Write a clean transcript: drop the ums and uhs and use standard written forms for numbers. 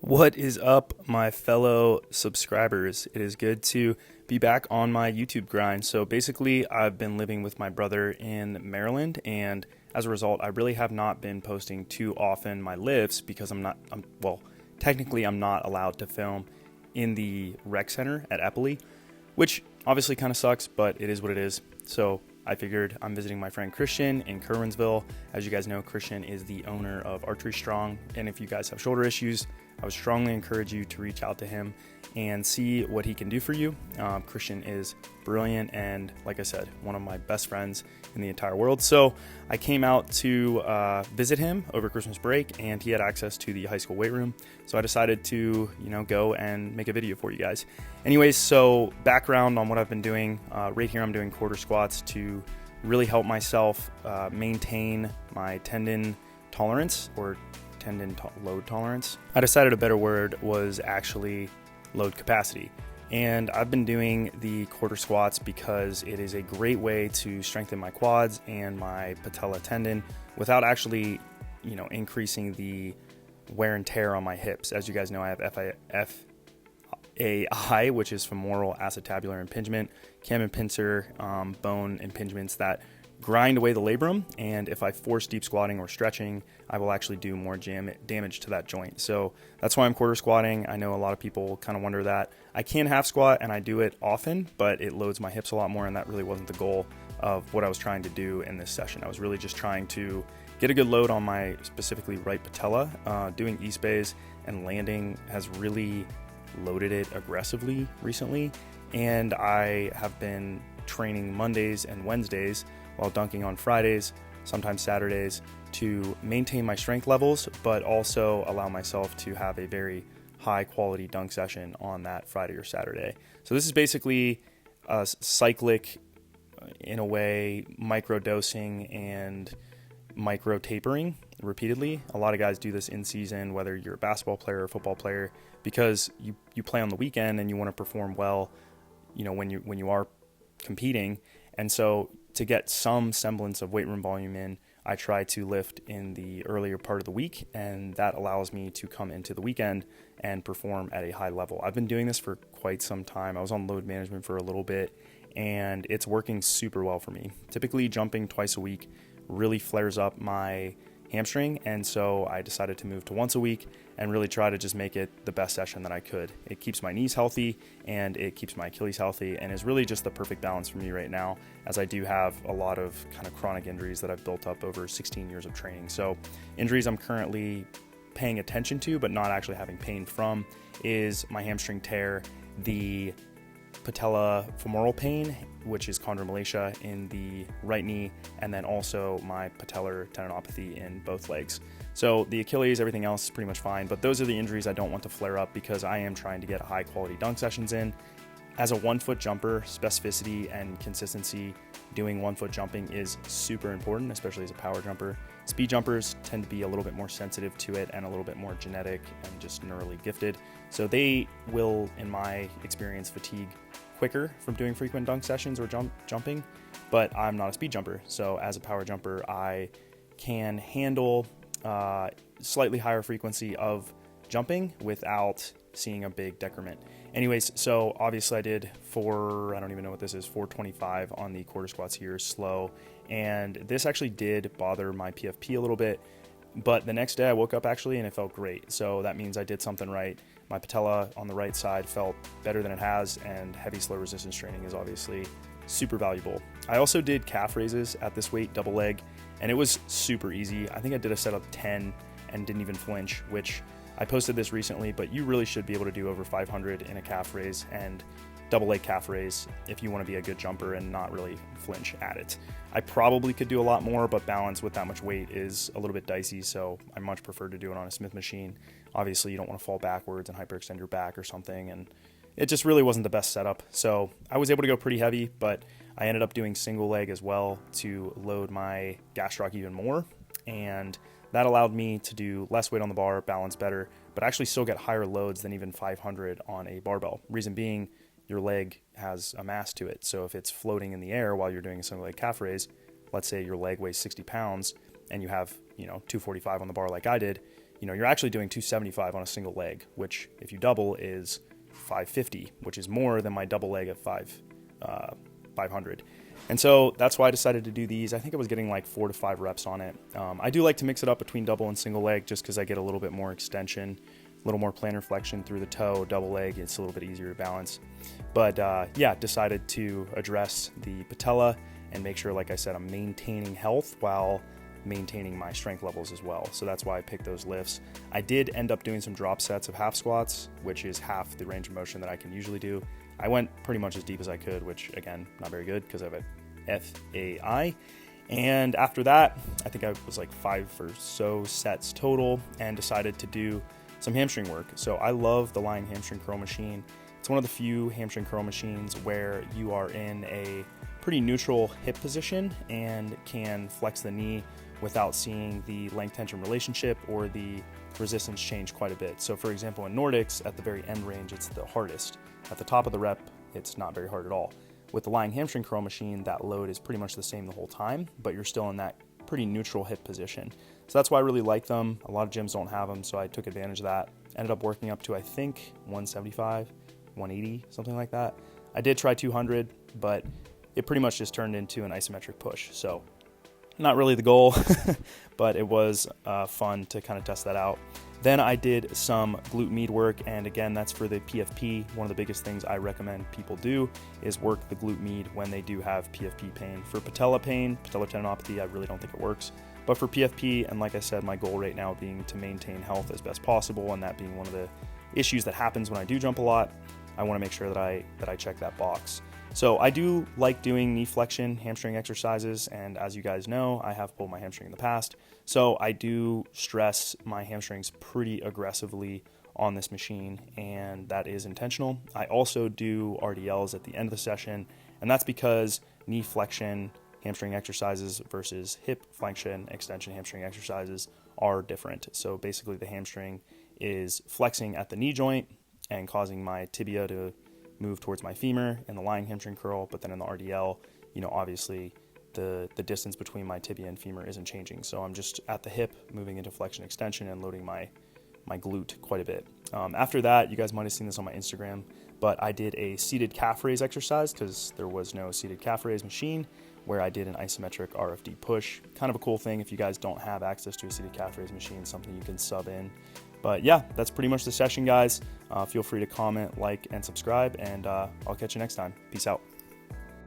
What is up, my fellow subscribers? It is good to be back on my YouTube grind. So basically, I've been living with my brother in Maryland, and as a result, I really have not been posting too often my lifts because technically I'm not allowed to film in the rec center at Eppley, which obviously kind of sucks, but it is what it is. So I figured I'm visiting my friend Christian in Kerwinsville. As you guys know, Christian is the owner of Archery Strong, and if you guys have shoulder issues, I would strongly encourage you to reach out to him and see what he can do for you. Christian is brilliant and, like I said, one of my best friends in the entire world. So I came out to visit him over Christmas break, and he had access to the high school weight room. So I decided to, go and make a video for you guys. Anyways, so background on what I've been doing. Right here I'm doing quarter squats to really help myself maintain my tendon tolerance or load tolerance. I decided a better word was actually load capacity. And I've been doing the quarter squats because it is a great way to strengthen my quads and my patella tendon without actually, increasing the wear and tear on my hips. As you guys know, I have FAI, which is femoral acetabular impingement, cam and pincer bone impingements that grind away the labrum, and if I force deep squatting or stretching, I will actually do more damage to that joint. So that's why I'm quarter squatting. I know a lot of people kind of wonder that. I can half squat, and I do it often, but it loads my hips a lot more, and that really wasn't the goal of what I was trying to do in this session. I was really just trying to get a good load on my specifically right patella. Doing East Bays and landing has really loaded it aggressively recently, and I have been training Mondays and Wednesdays while dunking on Fridays, sometimes Saturdays, to maintain my strength levels, but also allow myself to have a very high quality dunk session on that Friday or Saturday. So this is basically a cyclic, in a way, micro dosing and micro tapering repeatedly. A lot of guys do this in season, whether you're a basketball player or a football player, because you play on the weekend and you want to perform well, when you are competing. And so to get some semblance of weight room volume in, I try to lift in the earlier part of the week, and that allows me to come into the weekend and perform at a high level. I've been doing this for quite some time. I was on load management for a little bit, and it's working super well for me. Typically, jumping twice a week really flares up my hamstring, and so I decided to move to once a week and really try to just make it the best session that I could. It keeps my knees healthy and it keeps my Achilles healthy, and is really just the perfect balance for me right now, as I do have a lot of kind of chronic injuries that I've built up over 16 years of training. So injuries I'm currently paying attention to but not actually having pain from is my hamstring tear, the patella femoral pain, which is chondromalacia in the right knee, and then also my patellar tendinopathy in both legs. So the Achilles, everything else is pretty much fine, but those are the injuries I don't want to flare up because I am trying to get high quality dunk sessions in. As a 1 foot jumper, specificity and consistency doing 1 foot jumping is super important, especially as a power jumper. Speed jumpers tend to be a little bit more sensitive to it and a little bit more genetic and just neurally gifted. So they will, in my experience, fatigue quicker from doing frequent dunk sessions or jumping, but I'm not a speed jumper. So as a power jumper, I can handle slightly higher frequency of jumping without seeing a big decrement. Anyways, so obviously I did I don't even know what this is, 425 on the quarter squats here, slow. And this actually did bother my PFP a little bit, but the next day I woke up actually and it felt great. So that means I did something right. My patella on the right side felt better than it has, and heavy slow resistance training is obviously super valuable. I also did calf raises at this weight, double leg, and it was super easy. I think I did a set of 10 and didn't even flinch, which I posted this recently, but you really should be able to do over 500 in a calf raise and double leg calf raise if you want to be a good jumper and not really flinch at it. I probably could do a lot more, but balance with that much weight is a little bit dicey, so I much prefer to do it on a Smith machine. Obviously, you don't want to fall backwards and hyperextend your back or something, and it just really wasn't the best setup. So I was able to go pretty heavy, but I ended up doing single leg as well to load my gastroc even more, and that allowed me to do less weight on the bar, balance better, but actually still get higher loads than even 500 on a barbell. Reason being, your leg has a mass to it. So if it's floating in the air while you're doing a single leg calf raise, let's say your leg weighs 60 pounds and you have, 245 on the bar like I did, you're actually doing 275 on a single leg, which if you double is 550, which is more than my double leg of 500. And so that's why I decided to do these. I think I was getting like 4 to 5 reps on it. I do like to mix it up between double and single leg just because I get a little bit more extension, a little more plantar flexion through the toe. Double leg, it's a little bit easier to balance. But decided to address the patella and make sure, like I said, I'm maintaining health while maintaining my strength levels as well. So that's why I picked those lifts. I did end up doing some drop sets of half squats, which is half the range of motion that I can usually do. I went pretty much as deep as I could, which again, not very good because I have a FAI. And after that, I think I was like 5 or so sets total and decided to do some hamstring work. So I love the lying hamstring curl machine. It's one of the few hamstring curl machines where you are in a pretty neutral hip position and can flex the knee without seeing the length tension relationship or the resistance change quite a bit. So for example, in Nordics, at the very end range, it's the hardest. At the top of the rep, it's not very hard at all. With the lying hamstring curl machine, that load is pretty much the same the whole time, but you're still in that pretty neutral hip position. So that's why I really like them. A lot of gyms don't have them, so I took advantage of that. Ended up working up to, I think, 175, 180, something like that. I did try 200, but it pretty much just turned into an isometric push. So not really the goal, but it was fun to kind of test that out. Then I did some glute med work, and again, that's for the PFP. One of the biggest things I recommend people do is work the glute med when they do have PFP pain. For patella pain, patellar tendinopathy, I really don't think it works. But for PFP, and like I said, my goal right now being to maintain health as best possible, and that being one of the issues that happens when I do jump a lot, I want to make sure that I check that box. So I do like doing knee flexion hamstring exercises, and as you guys know, I have pulled my hamstring in the past. So I do stress my hamstrings pretty aggressively on this machine, and that is intentional. I also do RDLs at the end of the session, and that's because knee flexion hamstring exercises versus hip flexion extension hamstring exercises are different. So basically the hamstring is flexing at the knee joint and causing my tibia to move towards my femur in the lying hamstring curl, but then in the RDL, obviously the distance between my tibia and femur isn't changing. So I'm just at the hip moving into flexion extension and loading my glute quite a bit. After that, you guys might have seen this on my Instagram, but I did a seated calf raise exercise because there was no seated calf raise machine, where I did an isometric RFD push. Kind of a cool thing if you guys don't have access to a seated calf raise machine, something you can sub in. But yeah, that's pretty much the session, guys. Feel free to comment, like, and subscribe, and I'll catch you next time. Peace out.